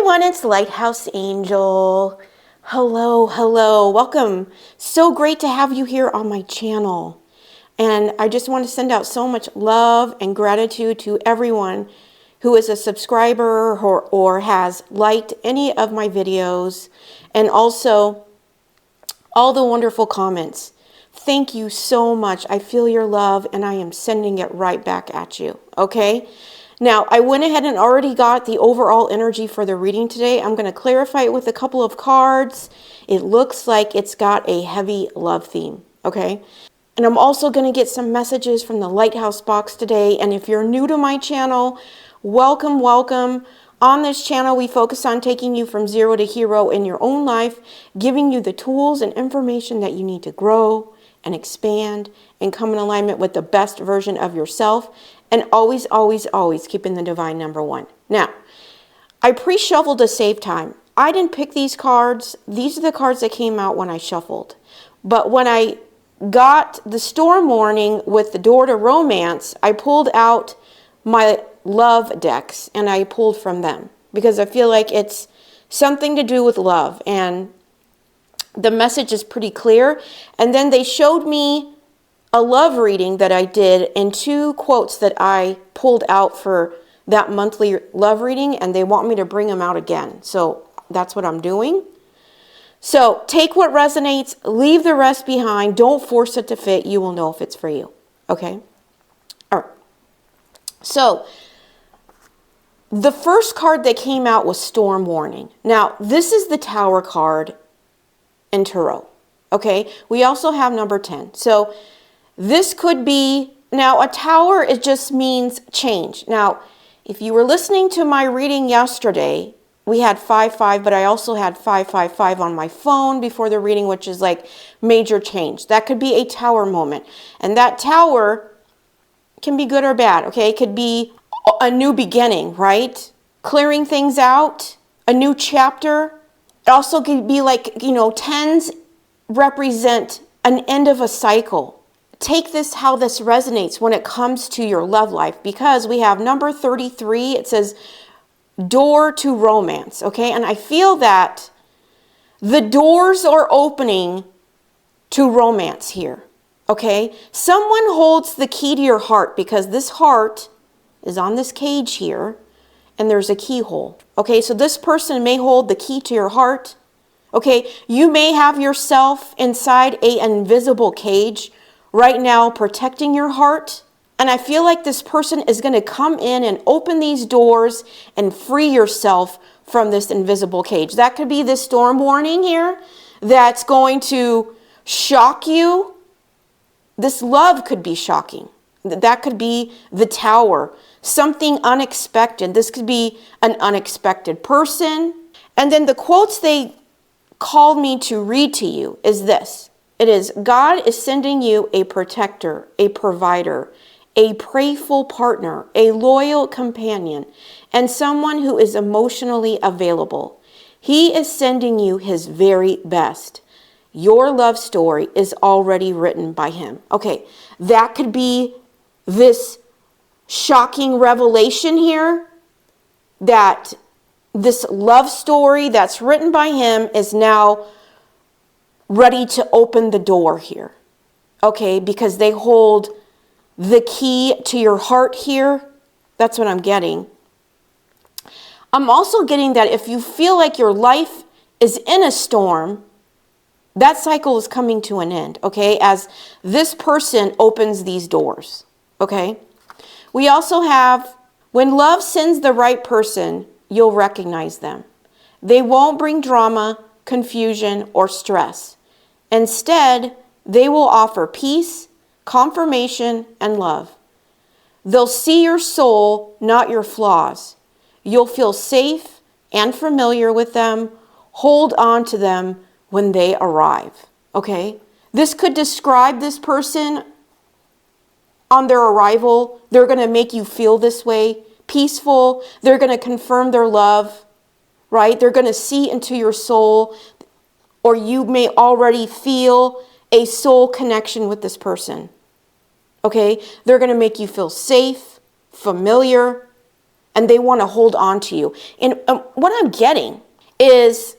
everyone, it's Lighthouse Angel. Hello, hello, welcome. So great to have you here on my channel. And I just want to send out so much love and gratitude to everyone who is a subscriber or has liked any of my videos, and also all the wonderful comments. Thank you so much. I feel your love and I am sending it right back at you, okay? Now, I went ahead and already got the overall energy for the reading today. I'm going to clarify it with a couple of cards. It looks like it's got a heavy love theme, okay? And I'm also going to get some messages from the Lighthouse box today. And if you're new to my channel, welcome, welcome. On this channel, we focus on taking you from zero to hero in your own life, giving you the tools and information that you need to grow and expand and come in alignment with the best version of yourself, and always, always, always keeping the divine number one. Now, I pre-shuffled to save time. I didn't pick these cards. These are the cards that came out when I shuffled. But when I got the storm warning with the door to romance, I pulled out my love decks and I pulled from them because I feel like it's something to do with love, and the message is pretty clear. And then they showed me a love reading that I did and two quotes that I pulled out for that monthly love reading, and they want me to bring them out again. So that's what I'm doing. So take what resonates, leave the rest behind. Don't force it to fit. You will know if it's for you. Okay? All right. So the first card that came out was Storm Warning. Now, this is the Tower card in Tarot. Okay? We also have number 10. So this could be, now a tower, it just means change. Now, if you were listening to my reading yesterday, we had 5-5, but I also had 5-5-5 on my phone before the reading, which is like major change. That could be a tower moment. And that tower can be good or bad, okay? It could be a new beginning, right? Clearing things out, a new chapter. It also could be like, you know, 10s represent an end of a cycle. Take this how this resonates when it comes to your love life, because we have number 33. It says door to romance, okay? And I feel that the doors are opening to romance here, okay? Someone holds the key to your heart, because this heart is on this cage here and there's a keyhole, okay? So this person may hold the key to your heart, okay? You may have yourself inside an invisible cage right now protecting your heart. And I feel like this person is going to come in and open these doors and free yourself from this invisible cage. That could be this storm warning here that's going to shock you. This love could be shocking. That could be the Tower. Something unexpected. This could be an unexpected person. And then the quotes they called me to read to you is this. It is, God is sending you a protector, a provider, a prayerful partner, a loyal companion, and someone who is emotionally available. He is sending you his very best. Your love story is already written by him. Okay, that could be this shocking revelation here, that this love story that's written by him is now ready to open the door here. Okay, because they hold the key to your heart here. That's what I'm getting. I'm also getting that if you feel like your life is in a storm, that cycle is coming to an end, okay, as this person opens these doors, okay? We also have, when love sends the right person, you'll recognize them. They won't bring drama, confusion, or stress. Instead, they will offer peace, confirmation, and love. They'll see your soul, not your flaws. You'll feel safe and familiar with them. Hold on to them when they arrive, okay? This could describe this person on their arrival. They're going to make you feel this way, peaceful. They're going to confirm their love, right? They're going to see into your soul, or you may already feel a soul connection with this person, okay? They're going to make you feel safe, familiar. and they want to hold on to you. And what I'm getting is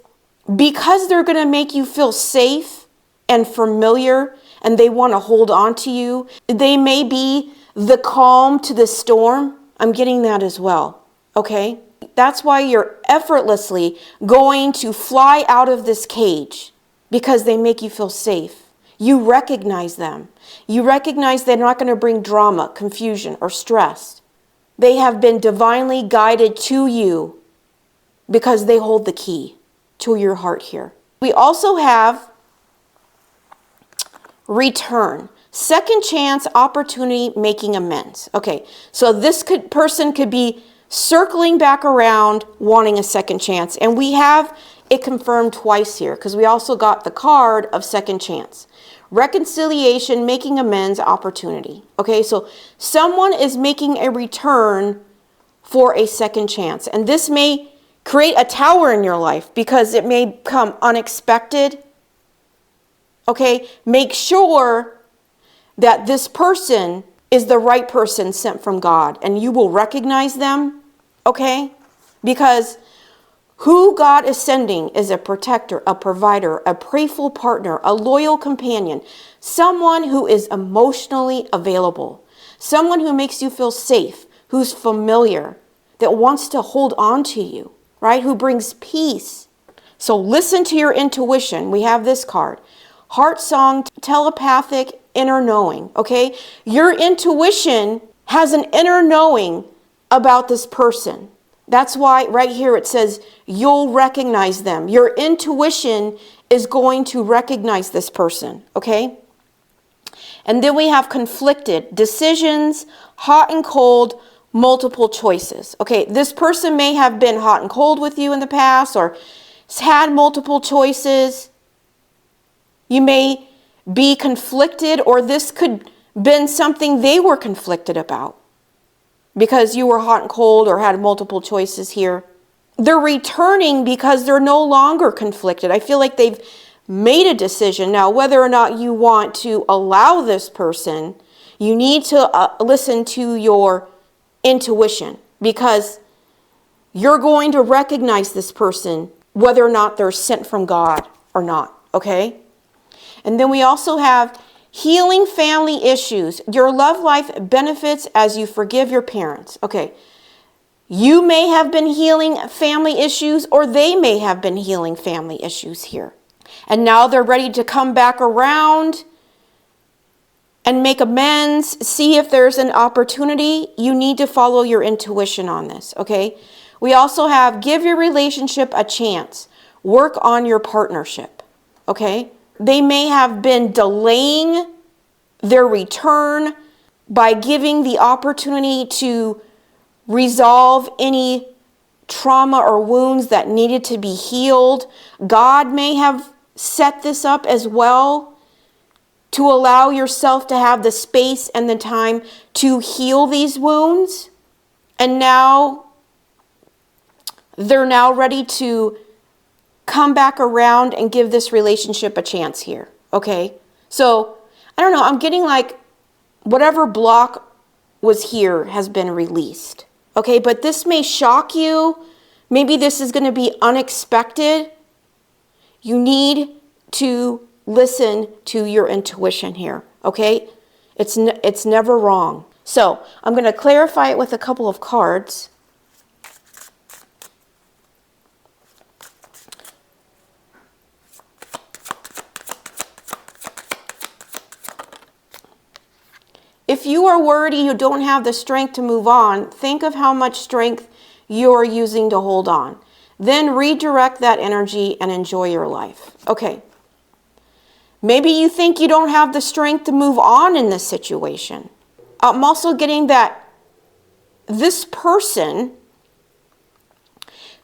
because they're going to make you feel safe and familiar and they want to hold on to you, they may be the calm to the storm. I'm getting that as well. Okay? That's why you're effortlessly going to fly out of this cage, because they make you feel safe. You recognize them. You recognize they're not going to bring drama, confusion, or stress. They have been divinely guided to you because they hold the key to your heart here. We also have return. Second chance, opportunity, making amends. Okay, so this person could be circling back around wanting a second chance. And we have it confirmed twice here because we also got the card of second chance. Reconciliation, making amends, opportunity. Okay, so someone is making a return for a second chance. And this may create a tower in your life because it may come unexpected. Okay, make sure that this person is the right person sent from God, and you will recognize them, okay? Because who God is sending is a protector, a provider, a prayerful partner, a loyal companion, someone who is emotionally available, someone who makes you feel safe, who's familiar, that wants to hold on to you, right? Who brings peace. So listen to your intuition. We have this card. Heart song, telepathic, inner knowing, okay? Your intuition has an inner knowing about this person. That's why right here it says you'll recognize them. Your intuition is going to recognize this person, okay? And then we have conflicted decisions, hot and cold, multiple choices. Okay, this person may have been hot and cold with you in the past or has had multiple choices. You may be conflicted, or this could have been something they were conflicted about because you were hot and cold or had multiple choices here. They're returning because they're no longer conflicted. I feel like they've made a decision. Now, whether or not you want to allow this person, you need to listen to your intuition, because you're going to recognize this person whether or not they're sent from God or not, okay? And then we also have healing family issues. Your love life benefits as you forgive your parents. Okay, you may have been healing family issues, or they may have been healing family issues here. And now they're ready to come back around and make amends, see if there's an opportunity. You need to follow your intuition on this, okay? We also have give your relationship a chance. Work on your partnership, okay? They may have been delaying their return by giving the opportunity to resolve any trauma or wounds that needed to be healed. God may have set this up as well to allow yourself to have the space and the time to heal these wounds. And now they're now ready to come back around and give this relationship a chance here, okay? So, I don't know, I'm getting like whatever block was here has been released, okay? But this may shock you. Maybe this is going to be unexpected. You need to listen to your intuition here, okay? It's never wrong. So, I'm going to clarify it with a couple of cards. If you are worried you don't have the strength to move on, think of how much strength you are using to hold on. Then redirect that energy and enjoy your life. Okay. Maybe you think you don't have the strength to move on in this situation. I'm also getting that this person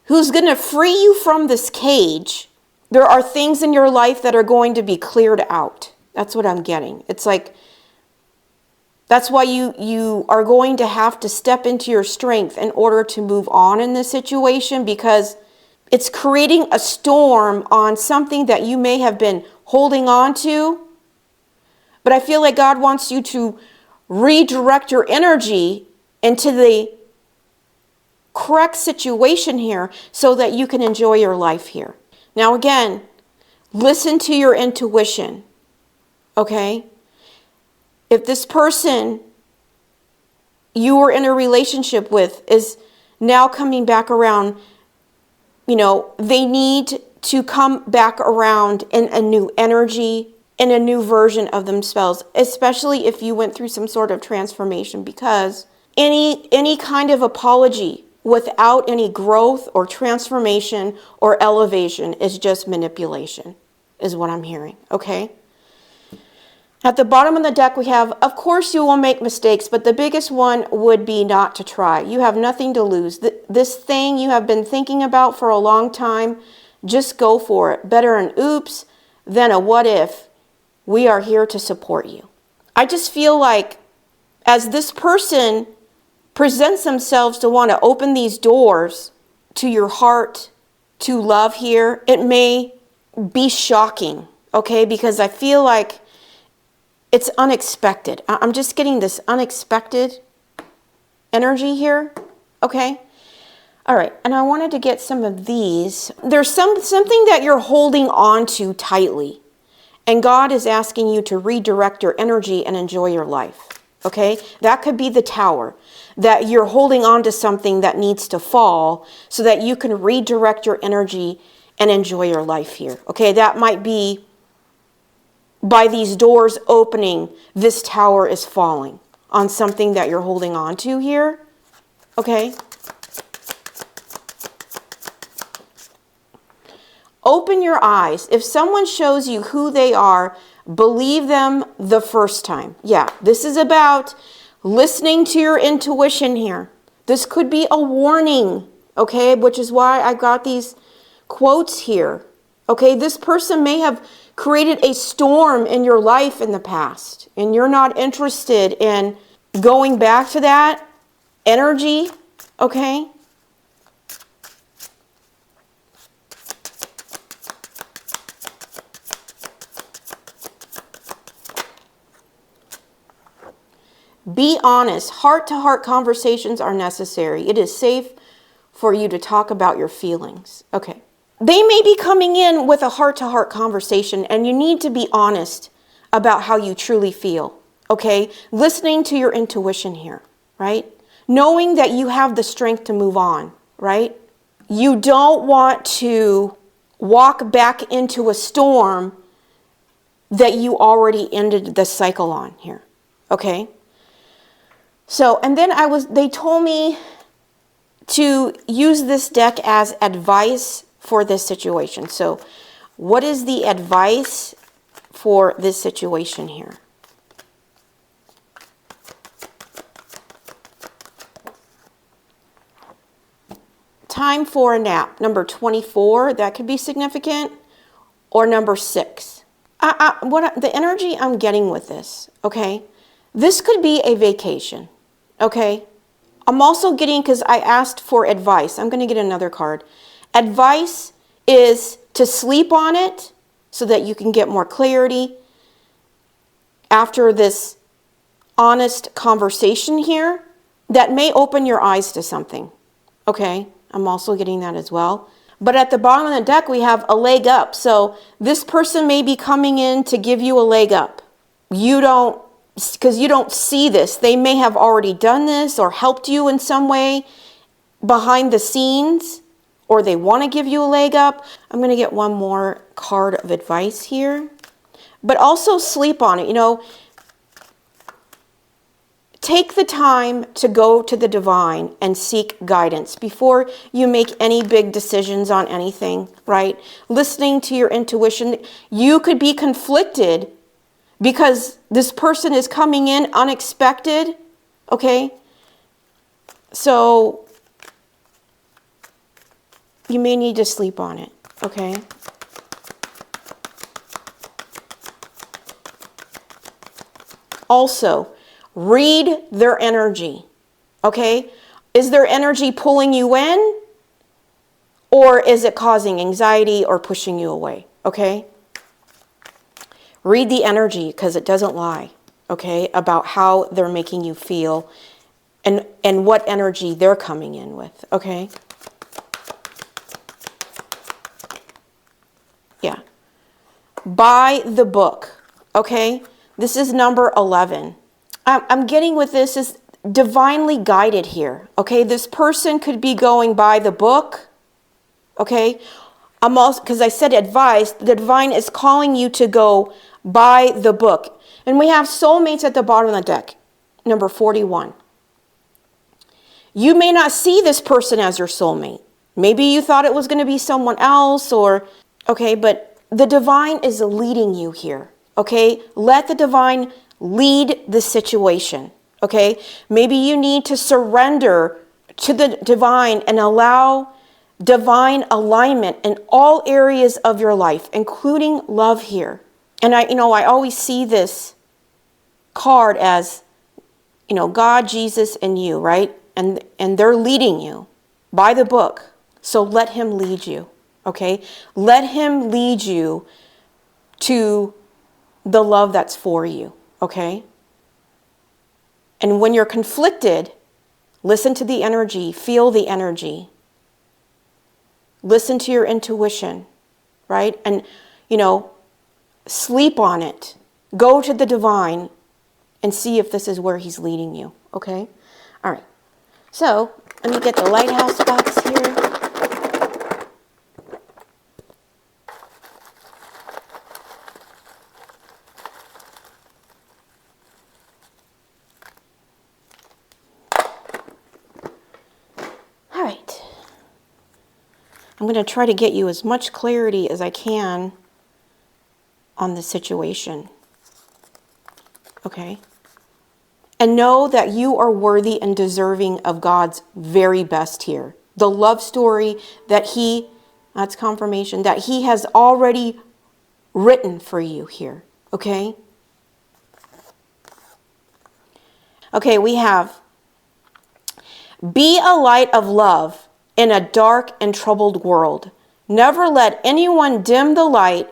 who's going to free you from this cage, there are things in your life that are going to be cleared out. That's what I'm getting. It's like, that's why you are going to have to step into your strength in order to move on in this situation, because it's creating a storm on something that you may have been holding on to. But I feel like God wants you to redirect your energy into the correct situation here so that you can enjoy your life here. Now again, listen to your intuition, okay? If this person you were in a relationship with is now coming back around, you know, they need to come back around in a new energy, in a new version of themselves, especially if you went through some sort of transformation, because any kind of apology without any growth or transformation or elevation is just manipulation, is what I'm hearing, okay? At the bottom of the deck we have, of course you will make mistakes, but the biggest one would be not to try. You have nothing to lose. This thing you have been thinking about for a long time, just go for it. Better an oops than a what if. We are here to support you. I just feel like as this person presents themselves to want to open these doors to your heart, to love here, it may be shocking, okay? Because I feel like it's unexpected. I'm just getting this unexpected energy here, okay? All right, and I wanted to get some of these. There's something that you're holding on to tightly, and God is asking you to redirect your energy and enjoy your life, okay? That could be the tower, that you're holding on to something that needs to fall so that you can redirect your energy and enjoy your life here, okay? That might be by these doors opening, this tower is falling on something that you're holding on to here, okay? Open your eyes. If someone shows you who they are, believe them the first time. Yeah, this is about listening to your intuition here. This could be a warning, okay? Which is why I got these quotes here, okay? This person may have created a storm in your life in the past, and you're not interested in going back to that energy, okay? Be honest. Heart-to-heart conversations are necessary. It is safe for you to talk about your feelings. Okay. They may be coming in with a heart-to-heart conversation, and you need to be honest about how you truly feel, okay? Listening to your intuition here, right? Knowing that you have the strength to move on, right? You don't want to walk back into a storm that you already ended the cycle on here, okay? So, and then they told me to use this deck as advice for this situation. So what is the advice for this situation here? Time for a nap. Number 24, that could be significant. Or number 6. The energy I'm getting with this, okay? This could be a vacation, okay? I'm also getting, because I asked for advice. I'm going to get another card. Advice is to sleep on it so that you can get more clarity after this honest conversation here that may open your eyes to something. Okay, I'm also getting that as well. But at the bottom of the deck, we have a leg up. So this person may be coming in to give you a leg up. You don't, because you don't see this. They may have already done this or helped you in some way behind the scenes, or they want to give you a leg up. I'm going to get one more card of advice here. But also sleep on it. You know, take the time to go to the divine and seek guidance before you make any big decisions on anything, right? Listening to your intuition. You could be conflicted because this person is coming in unexpected, okay? So you may need to sleep on it, okay? Also, read their energy, okay? Is their energy pulling you in, or is it causing anxiety or pushing you away, okay? Read the energy, because it doesn't lie, okay, about how they're making you feel and what energy they're coming in with, okay? Yeah. By the book, okay? This is number 11. I'm getting with this is divinely guided here, okay? This person could be going by the book, okay? I'm also, because I said advice, the divine is calling you to go by the book. And we have soulmates at the bottom of the deck, number 41. You may not see this person as your soulmate. Maybe you thought it was going to be someone else or, okay, but the divine is leading you here, okay? Let the divine lead the situation, okay? Maybe you need to surrender to the divine and allow divine alignment in all areas of your life, including love here. And I always see this card as, God, Jesus, and you, right? And they're leading you by the book. So let him lead you, okay? Let him lead you to the love that's for you, okay? And when you're conflicted, listen to the energy, feel the energy. Listen to your intuition, right? And, sleep on it. Go to the divine and see if this is where he's leading you, okay? All right. So, let me get the lighthouse box here. All right. I'm going to try to get you as much clarity as I can on the situation. Okay? And know that you are worthy and deserving of God's very best here. The love story that that's confirmation, that he has already written for you here. Okay? Okay, we have, be a light of love in a dark and troubled world. Never let anyone dim the light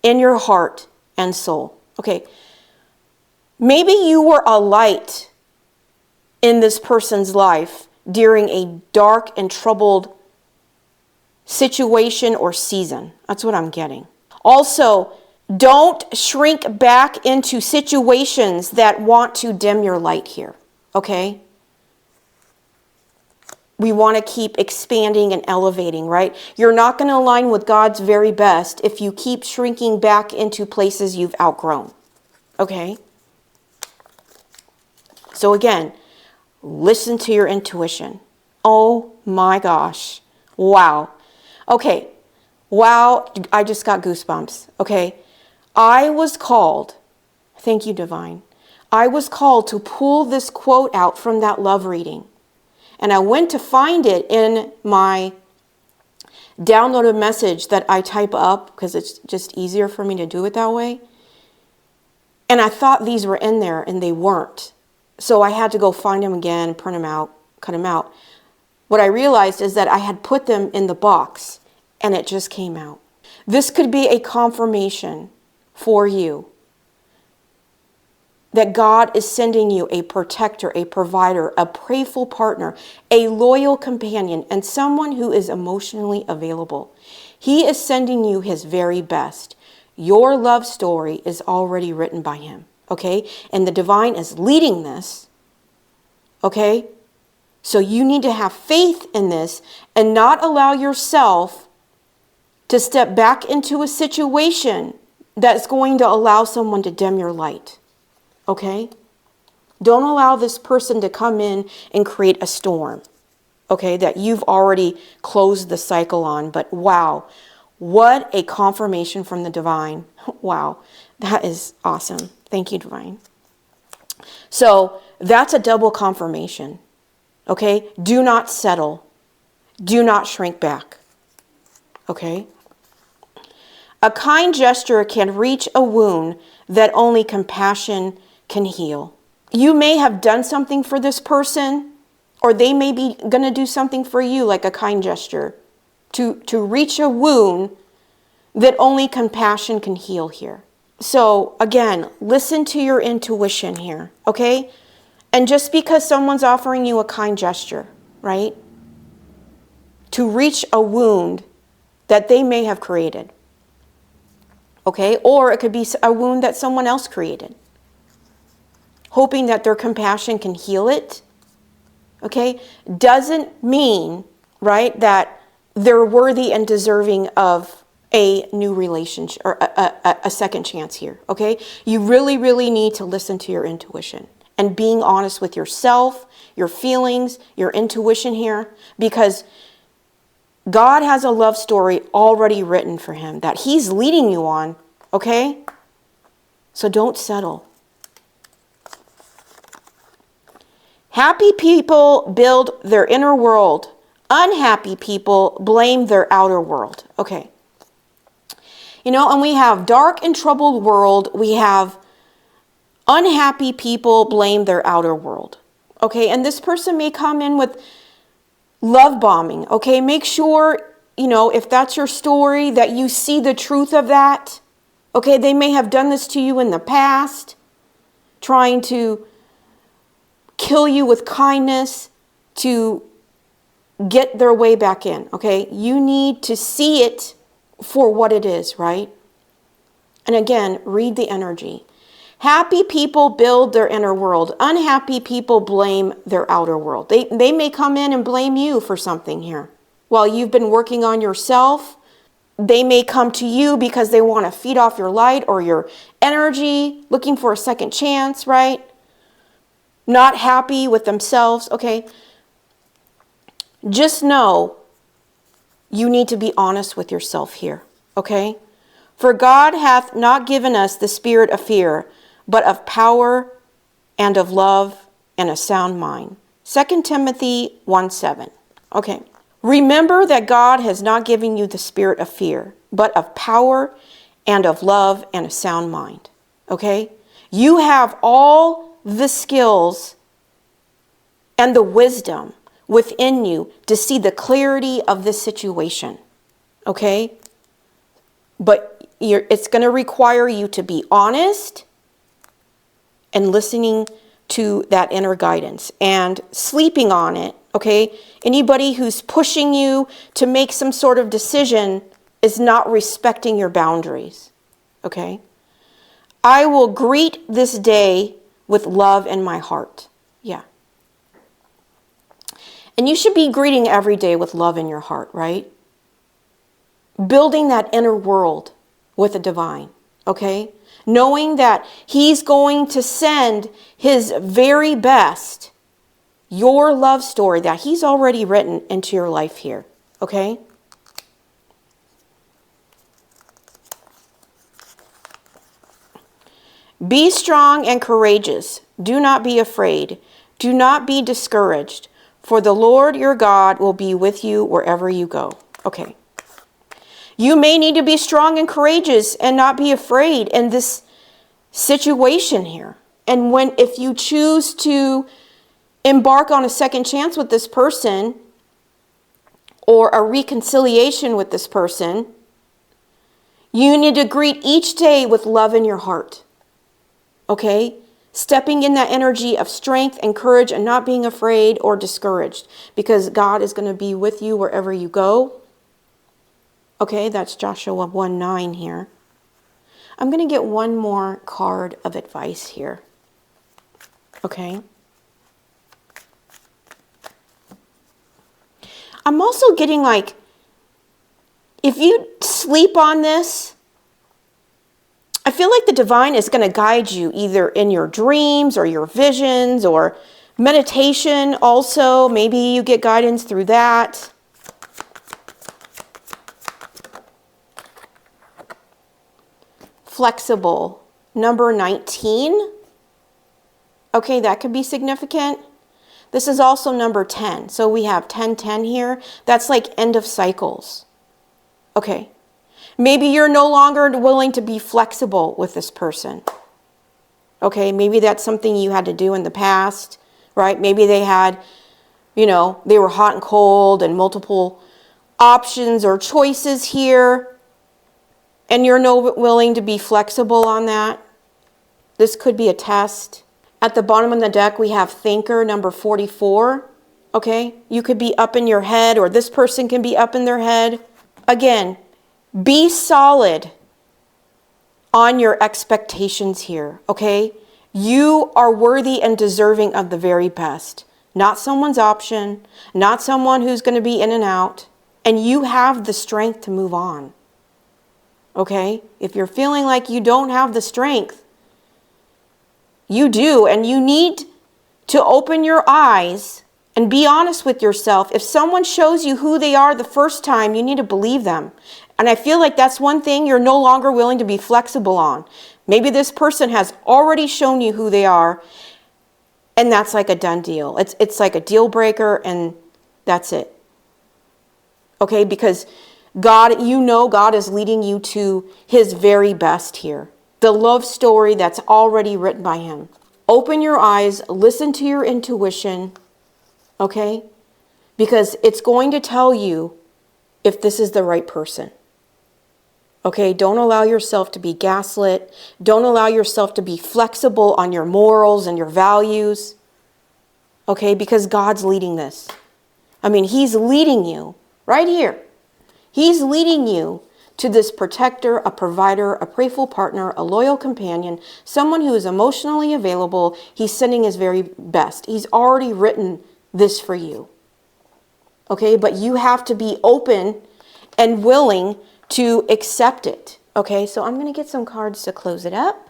in your heart and soul. Okay. Maybe you were a light in this person's life during a dark and troubled situation or season. That's what I'm getting. Also, don't shrink back into situations that want to dim your light here. Okay? We want to keep expanding and elevating, right? You're not going to align with God's very best if you keep shrinking back into places you've outgrown. Okay? So again, listen to your intuition. Oh my gosh. Wow. Okay. Wow. I just got goosebumps. Okay. I was called, thank you, Divine. I was called to pull this quote out from that love reading. And I went to find it in my downloaded message that I type up because it's just easier for me to do it that way. And I thought these were in there and they weren't. So I had to go find them again, print them out, cut them out. What I realized is that I had put them in the box and it just came out. This could be a confirmation for you that God is sending you a protector, a provider, a prayerful partner, a loyal companion, and someone who is emotionally available. He is sending you his very best. Your love story is already written by him, okay? And the divine is leading this, okay? So you need to have faith in this and not allow yourself to step back into a situation that's going to allow someone to dim your light. Okay? Don't allow this person to come in and create a storm, okay, that you've already closed the cycle on. But wow, what a confirmation from the divine. Wow, that is awesome. Thank you, divine. So that's a double confirmation, okay? Do not settle. Do not shrink back, okay? A kind gesture can reach a wound that only compassion can heal. You may have done something for this person, or they may be going to do something for you, like a kind gesture, to reach a wound that only compassion can heal here. So again, listen to your intuition here, okay? And just because someone's offering you a kind gesture, right? To reach a wound that they may have created. Okay? Or it could be a wound that someone else created. Hoping that their compassion can heal it. Okay? Doesn't mean, right, that they're worthy and deserving of a new relationship or a second chance here. Okay? You really, really need to listen to your intuition. And being honest with yourself, your feelings, your intuition here. Because God has a love story already written for him that he's leading you on, okay? So don't settle. Happy people build their inner world. Unhappy people blame their outer world. Okay. And we have dark and troubled world. We have unhappy people blame their outer world. Okay, and this person may come in with love bombing, okay? Make sure, if that's your story, that you see the truth of that. Okay, they may have done this to you in the past, trying to kill you with kindness to get their way back in, okay? You need to see it for what it is, right? And again, read the energy. Happy people build their inner world. Unhappy people blame their outer world. They may come in and blame you for something here. While you've been working on yourself, they may come to you because they want to feed off your light or your energy, looking for a second chance, right? Not happy with themselves, okay? Just know you need to be honest with yourself here, okay? For God hath not given us the spirit of fear, but of power and of love and a sound mind. 2 Timothy 1:7. Okay. Remember that God has not given you the spirit of fear, but of power and of love and a sound mind. Okay? You have all the skills and the wisdom within you to see the clarity of this situation. Okay? But it's going to require you to be honest and listening to that inner guidance and sleeping on it, okay? Anybody who's pushing you to make some sort of decision is not respecting your boundaries, okay? I will greet this day with love in my heart. Yeah. And you should be greeting every day with love in your heart, right? Building that inner world with the divine, okay? Knowing that he's going to send his very best, your love story that he's already written into your life here, okay? Be strong and courageous. Do not be afraid. Do not be discouraged, for the Lord your God will be with you wherever you go. Okay. You may need to be strong and courageous and not be afraid in this situation here. And if you choose to embark on a second chance with this person or a reconciliation with this person, you need to greet each day with love in your heart. Okay? Stepping in that energy of strength and courage and not being afraid or discouraged, because God is going to be with you wherever you go. Okay, that's Joshua 1:9 here. I'm going to get one more card of advice here. Okay. I'm also getting if you sleep on this, I feel like the divine is going to guide you either in your dreams or your visions or meditation also. Maybe you get guidance through that. Flexible, number 19. Okay, that could be significant. This is also number 10. So we have 10-10 here. That's like end of cycles. Okay. Maybe you're no longer willing to be flexible with this person. Okay, maybe that's something you had to do in the past, right? Maybe they had, they were hot and cold and multiple options or choices here, and you're no willing to be flexible on that. This could be a test. At the bottom of the deck, we have thinker number 44. Okay, you could be up in your head, or this person can be up in their head. Again, be solid on your expectations here, okay? You are worthy and deserving of the very best. Not someone's option, not someone who's going to be in and out. And you have the strength to move on, okay? If you're feeling like you don't have the strength, you do, and you need to open your eyes and be honest with yourself. If someone shows you who they are the first time, you need to believe them. And I feel like that's one thing you're no longer willing to be flexible on. Maybe this person has already shown you who they are, and that's like a done deal. It's like a deal breaker, and that's it. Okay, because God, you know God is leading you to his very best here. The love story that's already written by him. Open your eyes, listen to your intuition, okay? Because it's going to tell you if this is the right person. Okay, don't allow yourself to be gaslit. Don't allow yourself to be flexible on your morals and your values. Okay, because God's leading this. I mean, he's leading you right here. He's leading you to this protector, a provider, a prayerful partner, a loyal companion, someone who is emotionally available. He's sending his very best. He's already written this for you. Okay, but you have to be open and willing to accept it. Okay, so I'm going to get some cards to close it up.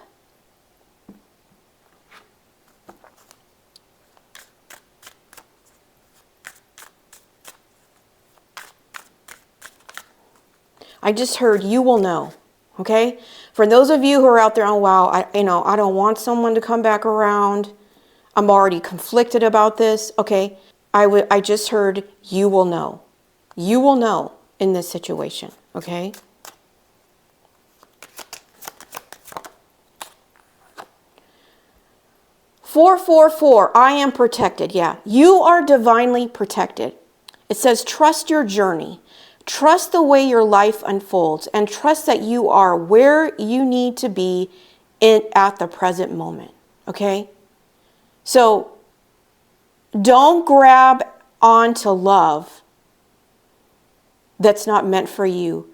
I just heard you will know. Okay, for those of you who are out there, oh wow, I don't want someone to come back around. I'm already conflicted about this. Okay, I just heard you will know. You will know in this situation. Okay. "444, I am protected." Yeah, you are divinely protected. It says, trust your journey. Trust the way your life unfolds, and trust that you are where you need to be at the present moment. Okay? So don't grab onto love that's not meant for you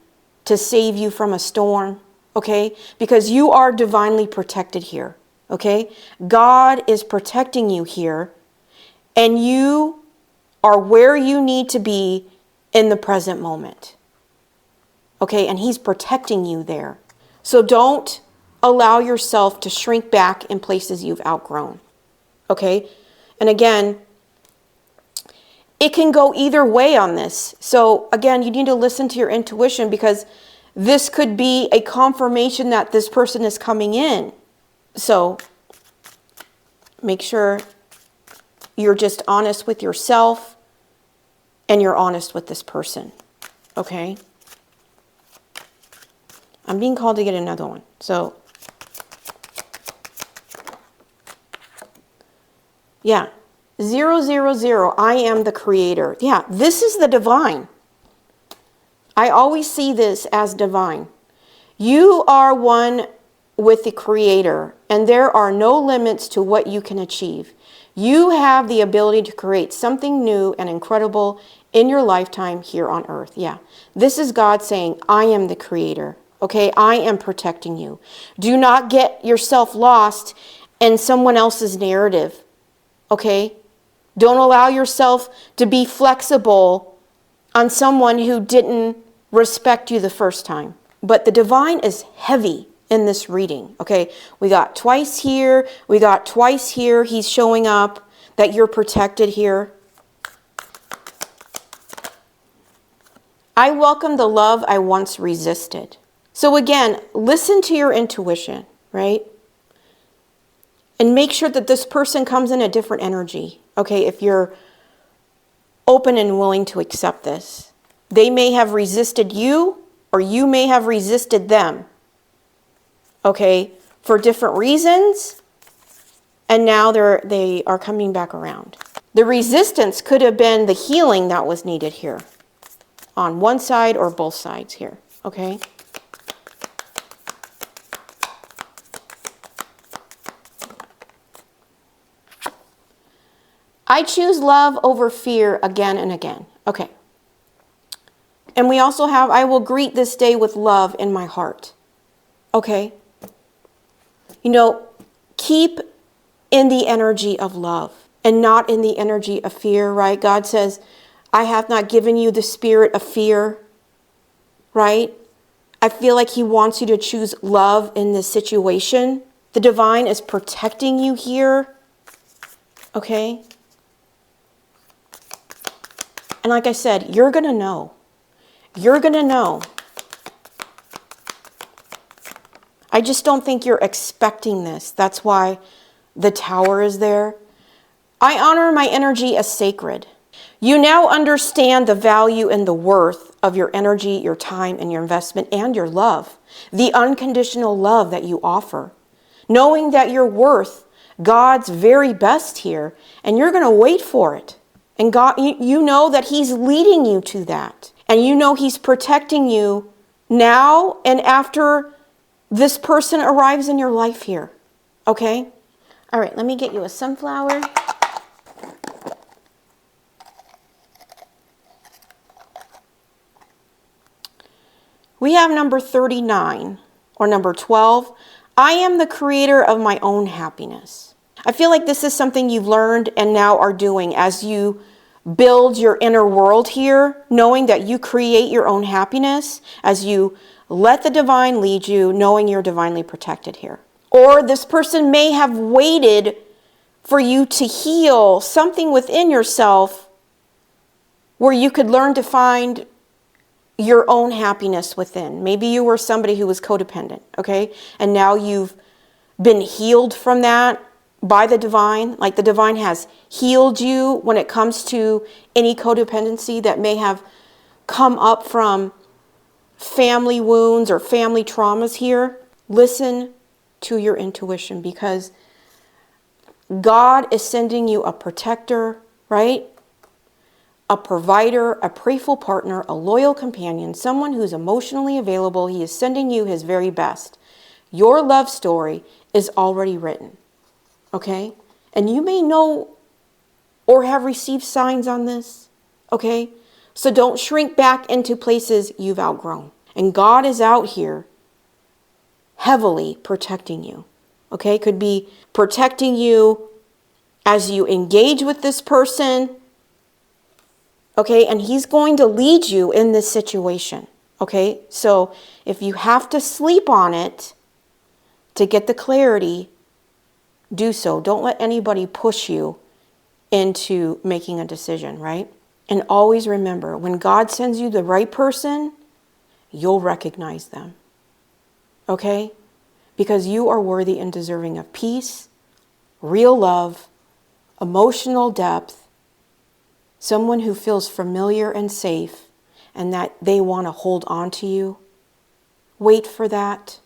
to save you from a storm. Okay? Because you are divinely protected here. Okay? God is protecting you here, and you are where you need to be in the present moment. Okay? And he's protecting you there. So don't allow yourself to shrink back in places you've outgrown. Okay? And again, it can go either way on this. So again, you need to listen to your intuition, because this could be a confirmation that this person is coming in. So make sure you're just honest with yourself and you're honest with this person. Okay? I'm being called to get another one. So, yeah. 000, I am the creator. Yeah, this is the divine. I always see this as divine. You are one with the creator, and there are no limits to what you can achieve. You have the ability to create something new and incredible in your lifetime here on earth. Yeah, this is God saying, I am the creator. Okay, I am protecting you. Do not get yourself lost in someone else's narrative. Okay? Don't allow yourself to be flexible on someone who didn't respect you the first time. But the divine is heavy in this reading. Okay, we got twice here. We got twice here. He's showing up that you're protected here. I welcome the love I once resisted. So again, listen to your intuition, right? And make sure that this person comes in a different energy. Okay, if you're open and willing to accept this. They may have resisted you, or you may have resisted them. Okay, for different reasons. And now they are coming back around. The resistance could have been the healing that was needed here. On one side or both sides here. Okay. I choose love over fear again and again. Okay. And we also have, I will greet this day with love in my heart. Okay. You know, keep in the energy of love and not in the energy of fear, right? God says, I have not given you the spirit of fear, right? I feel like he wants you to choose love in this situation. The divine is protecting you here, okay? And like I said, you're going to know. You're going to know. I just don't think you're expecting this. That's why the tower is there. I honor my energy as sacred. You now understand the value and the worth of your energy, your time, and your investment, and your love. The unconditional love that you offer. Knowing that you're worth God's very best here, and you're going to wait for it. And God, you know that he's leading you to that. And you know he's protecting you now and after this person arrives in your life here. Okay? All right, let me get you a sunflower. We have number 39 or number 12. I am the creator of my own happiness. I feel like this is something you've learned and now are doing as you build your inner world here, knowing that you create your own happiness as you let the divine lead you, knowing you're divinely protected here. Or this person may have waited for you to heal something within yourself where you could learn to find your own happiness within. Maybe you were somebody who was codependent, okay? And now you've been healed from that by the divine. Like the divine has healed you when it comes to any codependency that may have come up from family wounds or family traumas here. Listen to your intuition because God is sending you a protector, right? A provider, a prayerful partner, a loyal companion, someone who's emotionally available. He is sending you his very best. Your love story is already written, okay? And you may know or have received signs on this, okay? So don't shrink back into places you've outgrown. And God is out here heavily protecting you, okay? Could be protecting you as you engage with this person, okay, and he's going to lead you in this situation, okay? So if you have to sleep on it to get the clarity, do so. Don't let anybody push you into making a decision, right? And always remember, when God sends you the right person, you'll recognize them, okay? Because you are worthy and deserving of peace, real love, emotional depth, someone who feels familiar and safe and that they want to hold on to you. Wait for that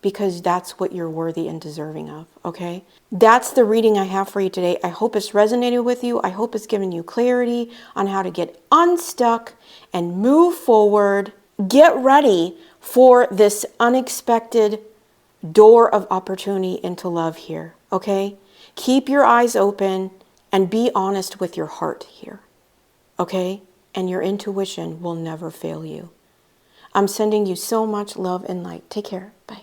because that's what you're worthy and deserving of, okay? That's the reading I have for you today. I hope it's resonated with you. I hope it's given you clarity on how to get unstuck and move forward. Get ready for this unexpected door of opportunity into love here, okay? Keep your eyes open and be honest with your heart here, okay? And your intuition will never fail you. I'm sending you so much love and light. Take care. Bye.